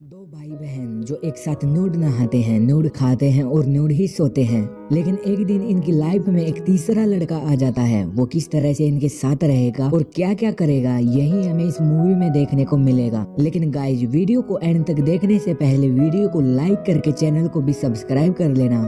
दो भाई बहन जो एक साथ नूड नहाते हैं, नूड खाते हैं और नूड ही सोते हैं। लेकिन एक दिन इनकी लाइफ में एक तीसरा लड़का आ जाता है। वो किस तरह से इनके साथ रहेगा और क्या क्या करेगा, यही हमें इस मूवी में देखने को मिलेगा। लेकिन गाइज, वीडियो को एंड तक देखने से पहले वीडियो को लाइक करके चैनल को भी सब्सक्राइब कर लेना।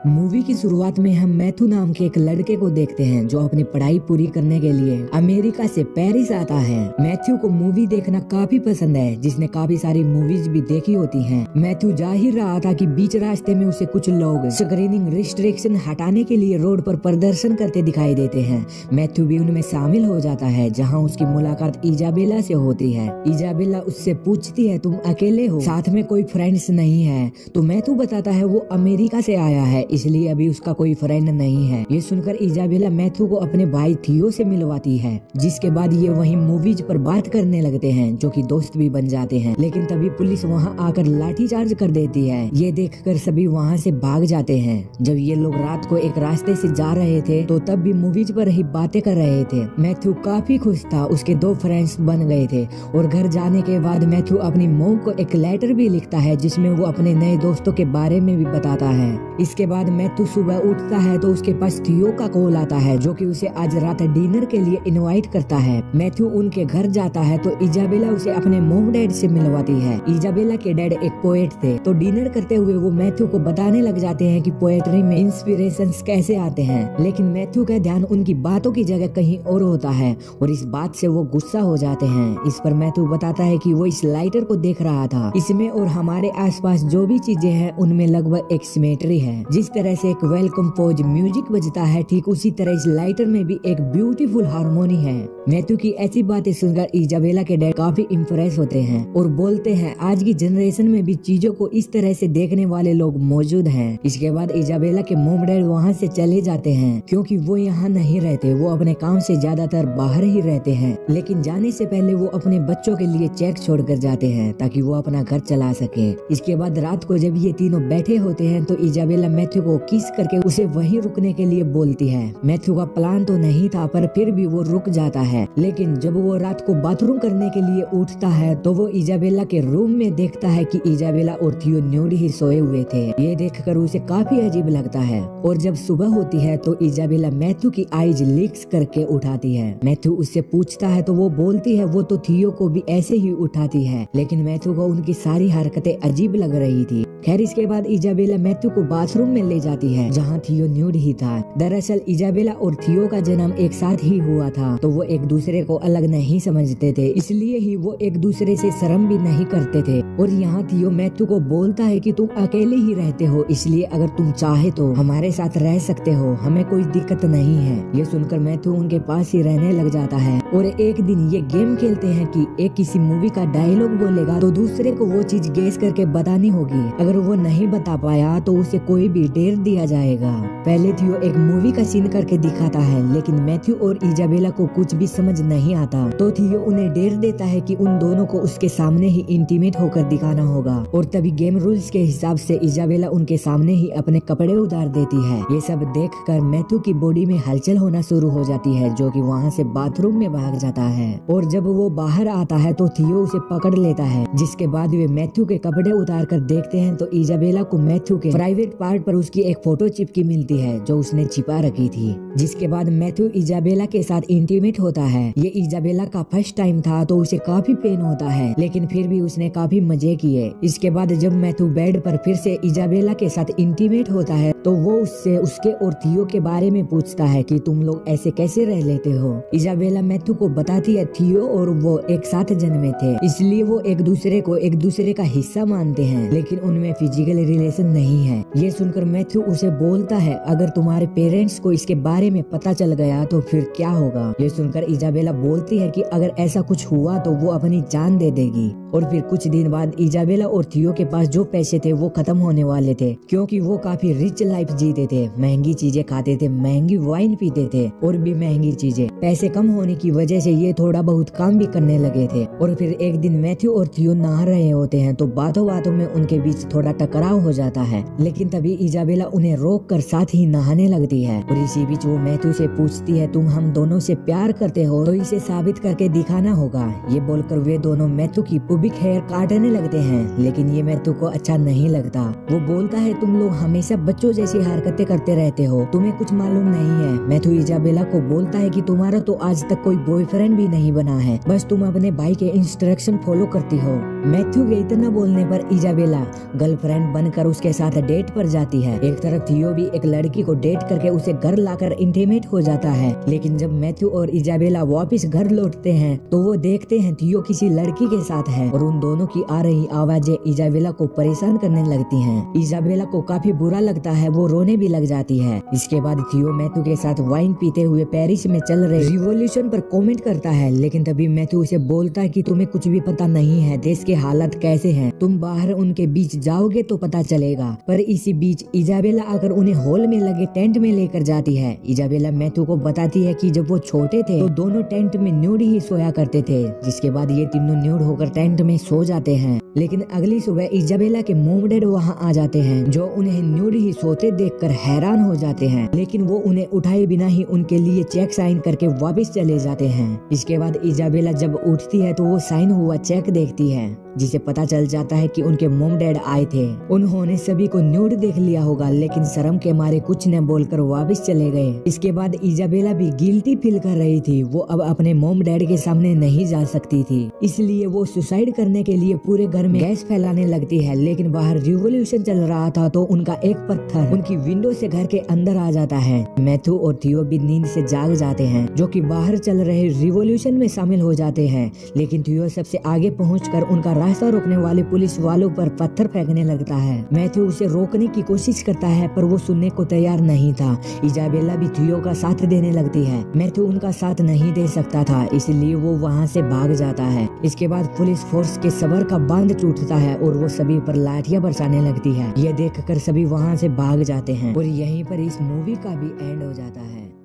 मूवी की शुरुआत में हम मैथ्यू नाम के एक लड़के को देखते हैं जो अपनी पढ़ाई पूरी करने के लिए अमेरिका से पेरिस आता है। मैथ्यू को मूवी देखना काफी पसंद है, जिसने काफी सारी मूवीज भी देखी होती हैं। मैथ्यू जा ही रहा था कि बीच रास्ते में उसे कुछ लोग स्क्रीनिंग रिस्ट्रिक्शन हटाने के लिए रोड पर प्रदर्शन करते दिखाई देते हैं। मैथ्यू भी उनमें शामिल हो जाता है, जहाँ उसकी मुलाकात इजाबेला से होती है। इजाबेला उससे पूछती है, तुम अकेले हो, साथ में कोई फ्रेंड्स नहीं है? तो मैथ्यू बताता है वो अमेरिका से आया है, इसलिए अभी उसका कोई फ्रेंड नहीं है। ये सुनकर इजाबेला मैथ्यू को अपने भाई थियो से मिलवाती है, जिसके बाद ये वहीं मूवीज पर बात करने लगते हैं, जो कि दोस्त भी बन जाते हैं। लेकिन तभी पुलिस वहां आकर लाठीचार्ज कर देती है। ये देखकर सभी वहां से भाग जाते हैं। जब ये लोग रात को एक रास्ते से जा रहे थे तो तब भी मूवीज पर ही बातें कर रहे थे। मैथ्यू काफी खुश था, उसके दो फ्रेंड्स बन गए थे। और घर जाने के बाद मैथ्यू अपनी मॉम को एक लेटर भी लिखता है, जिसमें वो अपने नए दोस्तों के बारे में भी बताता है। इसके बाद मैथ्यू सुबह उठता है तो उसके पास थियो का कॉल आता है, जो कि उसे आज रात डिनर के लिए इनवाइट करता है। मैथ्यू उनके घर जाता है तो इजाबेला उसे अपने मॉम डैड से मिलवाती है। इजाबेला के डैड एक पोएट थे, तो डिनर करते हुए वो मैथ्यू को बताने लग जाते हैं कि पोएट्री में इंस्पिरेशंस कैसे आते हैं। लेकिन मैथ्यू का ध्यान उनकी बातों की जगह कहीं और होता है और इस बात से वो गुस्सा हो जाते हैं। इस पर मैथ्यू बताता है कि वो इस लाइटर को देख रहा था, इसमें और हमारे आसपास जो भी चीजें हैं उनमें लगभग एक सिमेट्री है। जिस तरह से एक वेल कंपोज म्यूजिक बजता है, ठीक उसी तरह इस लाइटर में भी एक ब्यूटीफुल हार्मोनी है। मैथ्यू की ऐसी बातें सुनकर इजाबेला के डैड काफी इम्प्रेस होते हैं और बोलते हैं आज की जनरेशन में भी चीजों को इस तरह से देखने वाले लोग मौजूद हैं। इसके बाद इजाबेला के मॉम डैड वहाँ से चले जाते हैं, क्योंकि वो यहाँ नहीं रहते, वो अपने काम से ज्यादातर बाहर ही रहते हैं। लेकिन जाने से पहले वो अपने बच्चों के लिए चेक छोड़कर जाते हैं ताकि वो अपना घर चला सके। इसके बाद रात को जब ये तीनों बैठे होते हैं तो इजाबेला मैथ्यू को किस करके उसे वहीं रुकने के लिए बोलती है। मैथ्यू का प्लान तो नहीं था, पर फिर भी वो रुक जाता है। लेकिन जब वो रात को बाथरूम करने के लिए उठता है तो वो इजाबेला के रूम में देखता है कि इजाबेला और थियो न्यूड ही सोए हुए थे। ये देखकर उसे काफी अजीब लगता है। और जब सुबह होती है तो इजाबेला मैथ्यू की आईज लिक्स करके उठाती है। मैथ्यू उससे पूछता है तो वो बोलती है वो तो थियो को भी ऐसे ही उठाती है, लेकिन मैथ्यू को उनकी सारी हरकतें अजीब लग रही थी। खैर, इसके बाद इजाबेला मैथ्यू को बाथरूम में ले जाती है, जहाँ थियो न्यूड ही था। दरअसल इजाबेला और थियो का जन्म एक साथ ही हुआ था, तो वो एक दूसरे को अलग नहीं समझते थे, इसलिए ही वो एक दूसरे से शर्म भी नहीं करते थे। और यहाँ थियो मैथ्यू को बोलता है कि तुम अकेले ही रहते हो, इसलिए अगर तुम चाहे तो हमारे साथ रह सकते हो, हमें कोई दिक्कत नहीं है। ये सुनकर मैथ्यू उनके पास ही रहने लग जाता है। और एक दिन ये गेम खेलते हैं कि एक किसी मूवी का डायलॉग बोलेगा तो दूसरे को वो चीज गेस करके बतानी होगी। अगर वो नहीं बता पाया तो उसे कोई भी डेर दिया जाएगा। पहले थियो एक मूवी का सीन करके दिखाता है, लेकिन मैथ्यू और इजाबेला को कुछ भी समझ नहीं आता, तो थियो उन्हें डेर देता है कि उन दोनों को उसके सामने ही इंटीमेट होकर दिखाना होगा। और तभी गेम रूल्स के हिसाब से इजाबेला उनके सामने ही अपने कपड़े उतार देती है। ये सब देखकर मैथ्यू की बॉडी में हलचल होना शुरू हो जाती है, जो कि वहाँ से बाथरूम में भाग जाता है। और जब वो बाहर आता है तो थियो उसे पकड़ लेता है, जिसके बाद वे मैथ्यू के कपड़े उतार कर देखते हैं तो इजाबेला को मैथ्यू के प्राइवेट पार्ट पर उसकी एक फोटो चिपकी मिलती है, जो उसने छिपा रखी थी। जिसके बाद मैथ्यू इजाबेला के साथ इंटीमेट होता है। ये इजाबेला का फर्स्ट टाइम था तो उसे काफी पेन होता है, लेकिन फिर भी उसने काफी मजे किए। इसके बाद जब मैथ्यू बेड पर फिर से इजाबेला के साथ इंटीमेट होता है तो वो उससे उसके और थियो के बारे में पूछता है कि तुम लोग ऐसे कैसे रह लेते हो। इजाबेला मैथ्यू को बताती है थियो और वो एक साथ जन्मे थे, इसलिए वो एक दूसरे को एक दूसरे का हिस्सा मानते हैं, लेकिन उनमें फिजिकल रिलेशन नहीं है। ये सुनकर मैथ्यू उसे बोलता है अगर तुम्हारे पेरेंट्स को इसके बारे में पता चल गया तो फिर क्या होगा। ये सुनकर इजाबेला बोलती है कि अगर ऐसा कुछ हुआ तो वो अपनी जान दे देगी। और फिर कुछ दिन बाद इजाबेला और थियो के पास जो पैसे थे वो खत्म होने वाले थे, क्योंकि वो काफी रिच लाइफ जीते थे, महंगी चीजें खाते थे, महंगी वाइन पीते थे और भी महंगी चीजें। पैसे कम होने की वजह से ये थोड़ा बहुत काम भी करने लगे थे। और फिर एक दिन मैथ्यू और थियो नहा रहे होते हैं तो बातों बातों में उनके बीच थोड़ा टकराव हो जाता है, लेकिन तभी इजाबेला उन्हें रोक कर साथ ही नहाने लगती है। और इसी बीच वो मैथ्यू से पूछती है तुम हम दोनों से प्यार करते हो तो इसे साबित करके दिखाना होगा। ये बोलकर वे दोनों मैथ्यू की प्यूबिक हेयर काटने लगते हैं, लेकिन ये मैथ्यू को अच्छा नहीं लगता। वो बोलता है तुम लोग हमेशा बच्चों जैसी हरकतें करते रहते हो, तुम्हें कुछ मालूम नहीं है। मैथ्यू इजाबेला को बोलता है कि तुम्हारा तो आज तक कोई बॉयफ्रेंड भी नहीं बना है, बस तुम अपने भाई के इंस्ट्रक्शन फॉलो करती हो। मैथ्यू के इतना बोलने पर इजाबेला गर्लफ्रेंड बनकर उसके साथ डेट पर जाती है। एक तरफ थियो भी एक लड़की को डेट करके उसे घर लाकर इंटीमेट हो जाता है, लेकिन जब मैथ्यू और इजाबेला वापस घर लौटते हैं तो वो देखते हैं थियो किसी लड़की के साथ है और उन दोनों की आ रही आवाजें इजाबेला को परेशान करने लगती हैं। इजाबेला को काफी बुरा लगता है, वो रोने भी लग जाती है। इसके बाद थियो मैथ्यू के साथ वाइन पीते हुए पेरिस में चल रहे रिवॉल्यूशन पर कमेंट करता है, लेकिन तभी मैथ्यू उसे बोलता है कि तुम्हें कुछ भी पता नहीं है देश के हालात कैसे हैं, तुम बाहर उनके बीच जाओगे तो पता चलेगा। पर इसी बीच इजाबेला आकर उन्हें हॉल में लगे टेंट में लेकर जाती है। इजाबेला मैथ्यू को बताती है कि जब वो छोटे थे तो दोनों टेंट में न्यूड ही सोया करते थे, जिसके बाद ये तीनों न्यूड होकर टेंट में सो जाते हैं। लेकिन अगली सुबह इजाबेला के मॉम डैड वहाँ आ जाते हैं, जो उन्हें न्यूड ही सोते देखकर हैरान हो जाते हैं, लेकिन वो उन्हें उठाए बिना ही उनके लिए चेक साइन करके वापस चले जाते हैं। इसके बाद इजाबेला जब उठती है तो वो साइन हुआ चेक देखती है, जिसे पता चल जाता है कि उनके मॉम डैड आए थे। उन्होंने सभी को न्यूड देख लिया होगा, लेकिन शर्म के मारे कुछ न बोलकर वापस चले गए। इसके बाद इजाबेला भी गिल्टी फील कर रही थी, वो अब अपने मॉम डैड के सामने नहीं जा सकती थी, इसलिए वो सुसाइड करने के लिए पूरे घर में गैस फैलाने लगती है। लेकिन बाहर रिवॉल्यूशन चल रहा था तो उनका एक पत्थर उनकी विंडो से घर के अंदर आ जाता है। मैथ्यू और थियो भी नींद से जाग जाते हैं, जो कि बाहर चल रहे रिवॉल्यूशन में शामिल हो जाते हैं, लेकिन थियो सबसे आगे पहुंचकर उनका रास्ता रोकने वाले पुलिस वालों पर पत्थर फेंकने लगता है। मैथ्यू उसे रोकने की कोशिश करता है, पर वो सुनने को तैयार नहीं था। इजाबेला भी थियो का साथ देने लगती है। मैथ्यू उनका साथ नहीं दे सकता था, इसलिए वो वहाँ से भाग जाता है। इसके बाद पुलिस फोर्स के सबर का बांध टूटता है और वो सभी पर लाठियां बरसाने लगती है। ये देखकर सभी वहाँ से भाग जाते हैं और यहीं पर इस मूवी का भी एंड हो जाता है।